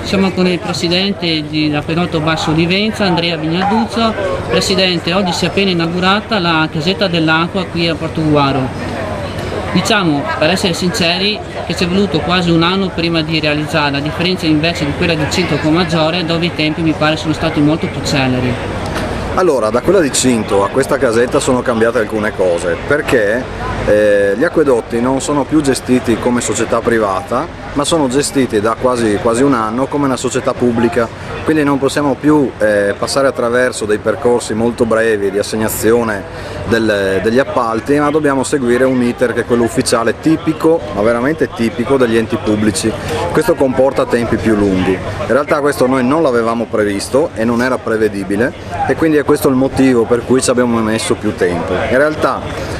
Siamo con il presidente dell'Acquedotto Basso Livenza, Andrea Vignaduzzo. Presidente, oggi si è appena inaugurata la casetta dell'acqua qui a Portogruaro. Diciamo, per essere sinceri, che ci è voluto quasi un anno prima di realizzarla, a differenza invece di quella di Cinto Commaggiore, dove i tempi mi pare sono stati molto più celeri. Allora, da quella di Cinto a questa casetta sono cambiate alcune cose, perché gli acquedotti non sono più gestiti come società privata, ma sono gestiti da quasi un anno come una società pubblica, quindi non possiamo più passare attraverso dei percorsi molto brevi di assegnazione degli appalti, ma dobbiamo seguire un iter che è quello ufficiale tipico, ma veramente tipico degli enti pubblici. Questo comporta tempi più lunghi. In realtà questo noi non l'avevamo previsto e non era prevedibile, e quindi è questo il motivo per cui ci abbiamo messo più tempo. In realtà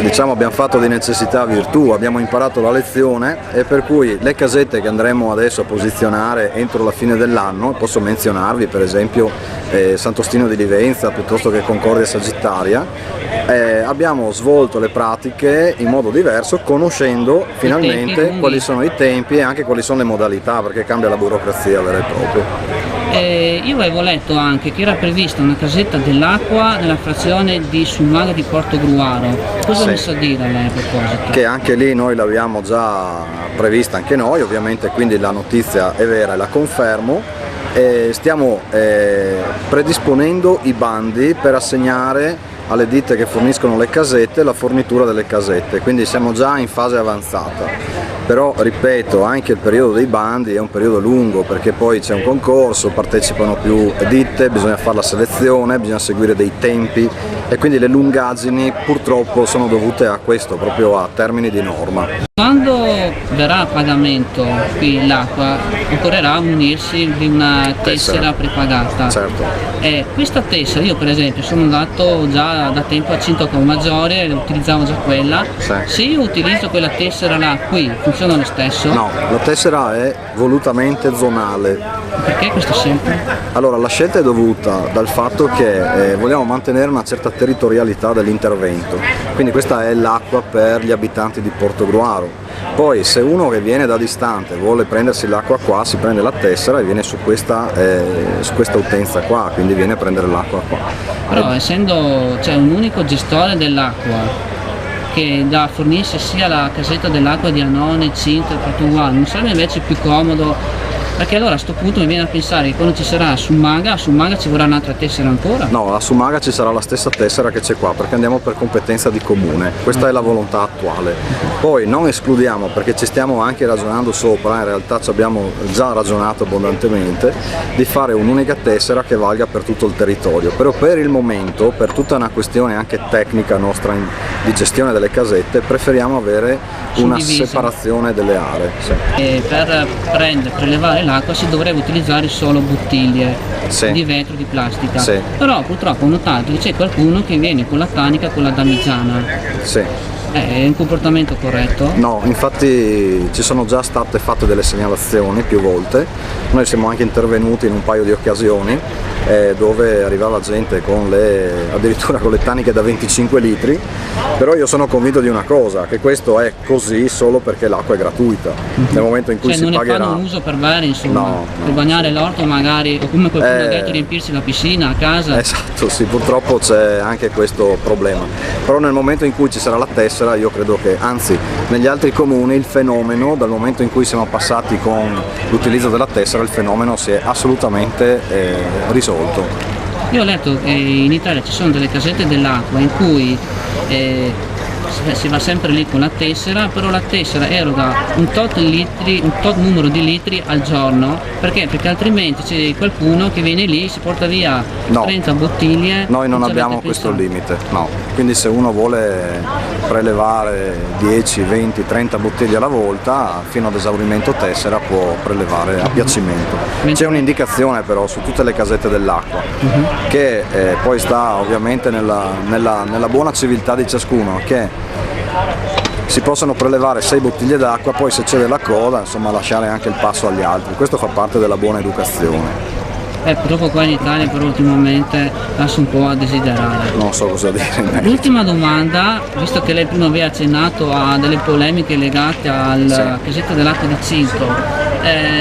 diciamo abbiamo fatto di necessità virtù, abbiamo imparato la lezione, e per cui le casette che andremo adesso a posizionare entro la fine dell'anno, posso menzionarvi per esempio Sant'Ostino di Livenza piuttosto che Concordia Sagittaria, abbiamo svolto le pratiche in modo diverso, conoscendo finalmente quali sono i tempi e anche quali sono le modalità, perché cambia la burocrazia vera e propria. Io avevo letto anche che era prevista una casetta dell'acqua nella frazione di Summaga di Portogruaro. Cosa mi sa dire lei a proposito? Che anche lì noi l'abbiamo già prevista anche noi, ovviamente, quindi la notizia è vera e la confermo. Stiamo predisponendo i bandi per assegnare alle ditte che forniscono le casette la fornitura delle casette, quindi siamo già in fase avanzata. Però ripeto, anche il periodo dei bandi è un periodo lungo, perché poi c'è un concorso, partecipano più ditte, bisogna fare la selezione, bisogna seguire dei tempi, e quindi le lungaggini purtroppo sono dovute a questo, proprio a termini di norma. Quando verrà a pagamento qui l'acqua, occorrerà munirsi di una tessera prepagata. Certo. Questa tessera, io per esempio sono andato già da tempo a Cinto Commaggiore, utilizzavo già quella. Sì. Se io utilizzo quella tessera là qui, funziona lo stesso? No, la tessera è volutamente zonale. Perché questo sempre? Allora, la scelta è dovuta dal fatto che vogliamo mantenere una certa territorialità dell'intervento, quindi questa è l'acqua per gli abitanti di Portogruaro. Poi se uno che viene da distante vuole prendersi l'acqua qua, si prende la tessera e viene su questa utenza qua, quindi viene a prendere l'acqua qua. Però essendo un unico gestore dell'acqua che da fornisce sia la casetta dell'acqua di Anone, Cinto e Portogruaro, non sarebbe invece più comodo? Perché allora a questo punto mi viene a pensare che quando ci sarà a Summaga ci vorrà un'altra tessera ancora? No, a Summaga ci sarà la stessa tessera che c'è qua, perché andiamo per competenza di comune, questa è la volontà attuale. Poi non escludiamo, perché ci stiamo anche ragionando sopra, in realtà ci abbiamo già ragionato abbondantemente, di fare un'unica tessera che valga per tutto il territorio, però per il momento, per tutta una questione anche tecnica nostra di gestione delle casette, preferiamo avere una separazione delle aree. Sì. E per prelevare l'acqua si dovrebbe utilizzare solo bottiglie di vetro, di plastica. Sì. Però purtroppo ho notato che c'è qualcuno che viene con la tanica, con la damigiana. Sì. È un comportamento corretto? No, infatti ci sono già state fatte delle segnalazioni più volte, noi siamo anche intervenuti in un paio di occasioni dove arrivava gente addirittura con le taniche da 25 litri, però io sono convinto di una cosa, che questo è così solo perché l'acqua è gratuita, nel momento in cui si pagherà. Non ne fanno uso per bere, insomma, no, per bagnare l'orto magari, o come qualcuno ha detto, riempirsi la piscina a casa. Esatto, sì, purtroppo c'è anche questo problema, però nel momento in cui ci sarà la tessera io credo che, anzi, negli altri comuni il fenomeno, dal momento in cui siamo passati con l'utilizzo della tessera, il fenomeno si è assolutamente risolto. Io ho letto che in Italia ci sono delle casette dell'acqua in cui si va sempre lì con la tessera, però la tessera eroga un tot numero di litri al giorno, perché altrimenti c'è qualcuno che viene lì, si porta via 30 bottiglie. Noi non abbiamo questo limite, no. Quindi se uno vuole prelevare 10, 20, 30 bottiglie alla volta, fino ad esaurimento tessera può prelevare a piacimento. C'è un'indicazione però su tutte le casette dell'acqua, che poi sta ovviamente nella buona civiltà di ciascuno, che si possono prelevare 6 bottiglie d'acqua, poi se c'è della coda, insomma, lasciare anche il passo agli altri. Questo fa parte della buona educazione. Purtroppo qua in Italia però ultimamente lascia un po' a desiderare. Non so cosa dire. L'ultima domanda, visto che lei prima aveva accennato a delle polemiche legate alla casetta dell'acqua di Cinto,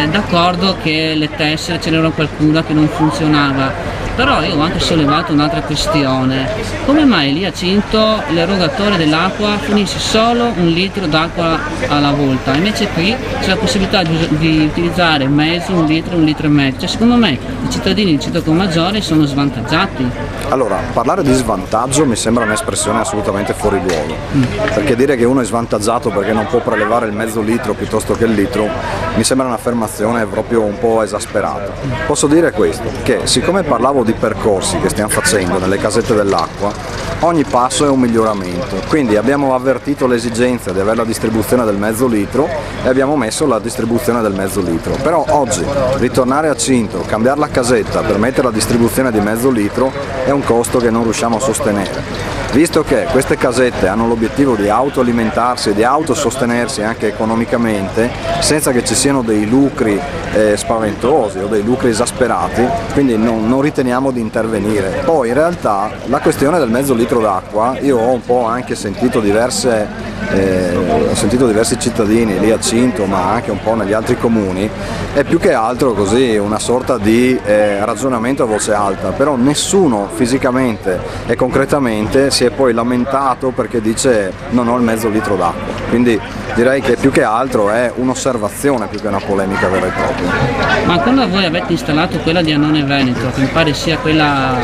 d'accordo che le tessere ce n'era qualcuna che non funzionava. Però io ho anche sollevato un'altra questione: come mai lì a Cinto l'erogatore dell'acqua fornisce solo 1 litro d'acqua alla volta, invece qui c'è la possibilità di utilizzare mezzo, 1 litro, 1 litro e mezzo? Cioè, secondo me i cittadini di Cinto Commaggiore sono svantaggiati. Allora, parlare di svantaggio mi sembra un'espressione assolutamente fuori luogo, perché dire che uno è svantaggiato perché non può prelevare il mezzo litro piuttosto che il litro mi sembra un'affermazione proprio un po' esasperata. Posso dire questo, che siccome parlavo di percorsi che stiamo facendo nelle casette dell'acqua, ogni passo è un miglioramento, quindi abbiamo avvertito l'esigenza di avere la distribuzione del mezzo litro e abbiamo messo la distribuzione del mezzo litro. Però oggi ritornare a Cinto, cambiare la casetta per mettere la distribuzione di mezzo litro è un costo che non riusciamo a sostenere. Visto che queste casette hanno l'obiettivo di autoalimentarsi e di autosostenersi anche economicamente, senza che ci siano dei lucri spaventosi o dei lucri esasperati, quindi non riteniamo di intervenire. Poi in realtà la questione del mezzo litro d'acqua, io ho un po' anche sentito diversi cittadini lì a Cinto, ma anche un po' negli altri comuni, è più che altro così una sorta di ragionamento a voce alta, però nessuno fisicamente e concretamente si è poi lamentato perché dice non ho il mezzo litro d'acqua. Quindi direi che più che altro è un'osservazione più che una polemica vera e propria. Ma quando voi avete installato quella di Annone Veneto, che mi pare sia quella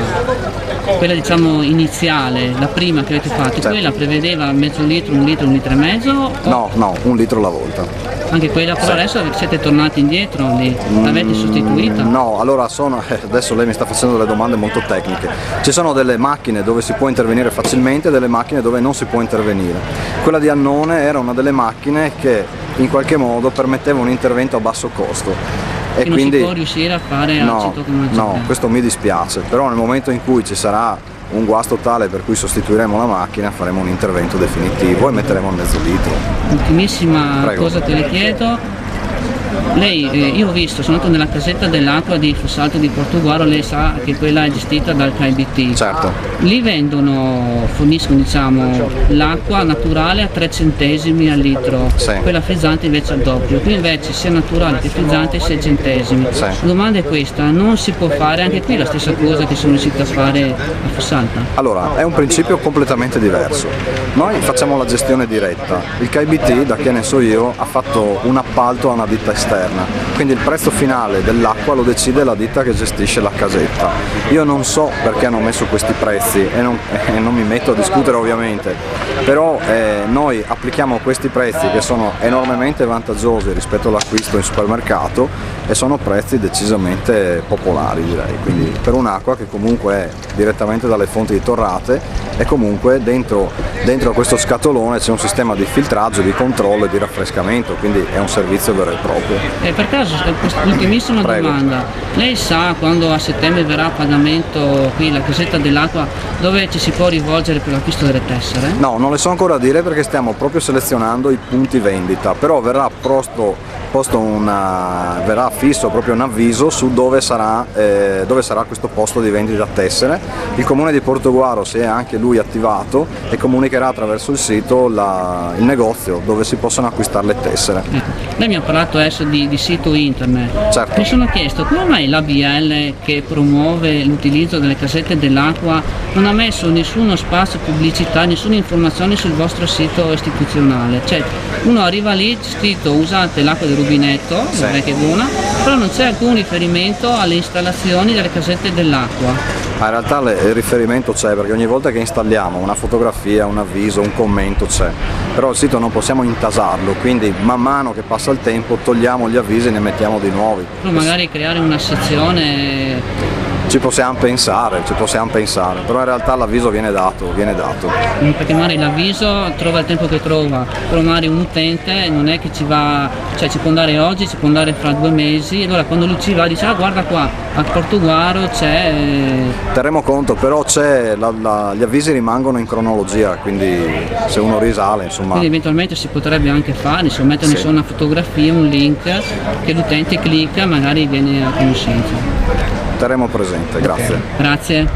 diciamo iniziale, la prima che avete fatto, certo, quella prevedeva mezzo litro, 1 litro, 1 litro e mezzo? No, 1 litro alla volta. Anche quella, però adesso siete tornati indietro lì, l'avete sostituita? No, allora adesso lei mi sta facendo delle domande molto tecniche. Ci sono delle macchine dove si può intervenire facilmente e delle macchine dove non si può intervenire. Quella di Annone era una delle macchine che in qualche modo permetteva un intervento a basso costo. E quindi non si può riuscire a fare a Cinto Commaggiore? No, questo mi dispiace, però nel momento in cui ci sarà un guasto tale per cui sostituiremo la macchina faremo un intervento definitivo e metteremo il mezzo litro. Ultimissima cosa che le chiedo. Lei, io ho visto, sono andato nella casetta dell'acqua di Fossalto di Portoguaro, lei sa che quella è gestita dal KBT. Certo. Lì forniscono diciamo, l'acqua naturale a 3 centesimi al litro, sì, quella frizzante invece al doppio, qui invece sia naturale che frizzante 6 centesimi. Sì. La domanda è questa, non si può fare anche qui la stessa cosa che sono riusciti a fare a Fossalta? Allora, è un principio completamente diverso. Noi facciamo la gestione diretta, il KBT, da che ne so io, ha fatto un appalto a una ditta esterna, quindi il prezzo finale dell'acqua lo decide la ditta che gestisce la casetta. Io non so perché hanno messo questi prezzi e non mi metto a discutere ovviamente, però noi applichiamo questi prezzi che sono enormemente vantaggiosi rispetto all'acquisto in supermercato e sono prezzi decisamente popolari, direi, quindi per un'acqua che comunque è direttamente dalle fonti di Torrate e comunque dentro a questo scatolone c'è un sistema di filtraggio, di controllo e di raffrescamento, quindi è un servizio vero e proprio. Per caso, ultimissima domanda, lei sa quando a settembre verrà a pagamento qui la casetta dell'acqua dove ci si può rivolgere per l'acquisto delle tessere? No, non le so ancora dire perché stiamo proprio selezionando i punti vendita, però verrà verrà fisso proprio un avviso su dove sarà questo posto di vendita tessere. Il comune di Portoguaro si è anche lui attivato e comunicherà attraverso il sito il negozio dove si possono acquistare le tessere. Lei mi ha parlato adesso di sito internet. Certo. Mi sono chiesto come mai l'ABL, che promuove l'utilizzo delle casette dell'acqua, non ha messo nessuno spazio pubblicità, nessuna informazione sul vostro sito istituzionale. Cioè uno arriva lì, c'è scritto usate l'acqua del rubinetto, sì, che è buona, però non c'è alcun riferimento alle installazioni delle casette dell'acqua. Ma in realtà il riferimento c'è, perché ogni volta che installiamo una fotografia, un avviso, un commento c'è, però il sito non possiamo intasarlo, quindi man mano che passa il tempo togliamo gli avvisi e ne mettiamo di nuovi. Però magari creare una sezione... Ci possiamo pensare, però in realtà l'avviso viene dato. Perché magari l'avviso trova il tempo che trova, però magari un utente non è che ci va, cioè ci può andare oggi, ci può andare fra 2 mesi, e allora quando lui ci va dice guarda qua, a Portoguaro c'è... Terremo conto, però gli avvisi rimangono in cronologia, quindi se uno risale insomma... Quindi eventualmente si potrebbe anche fare, mettere sì, una fotografia, un link che l'utente clicca e magari viene a conoscenza. Terremo presente, grazie. Grazie.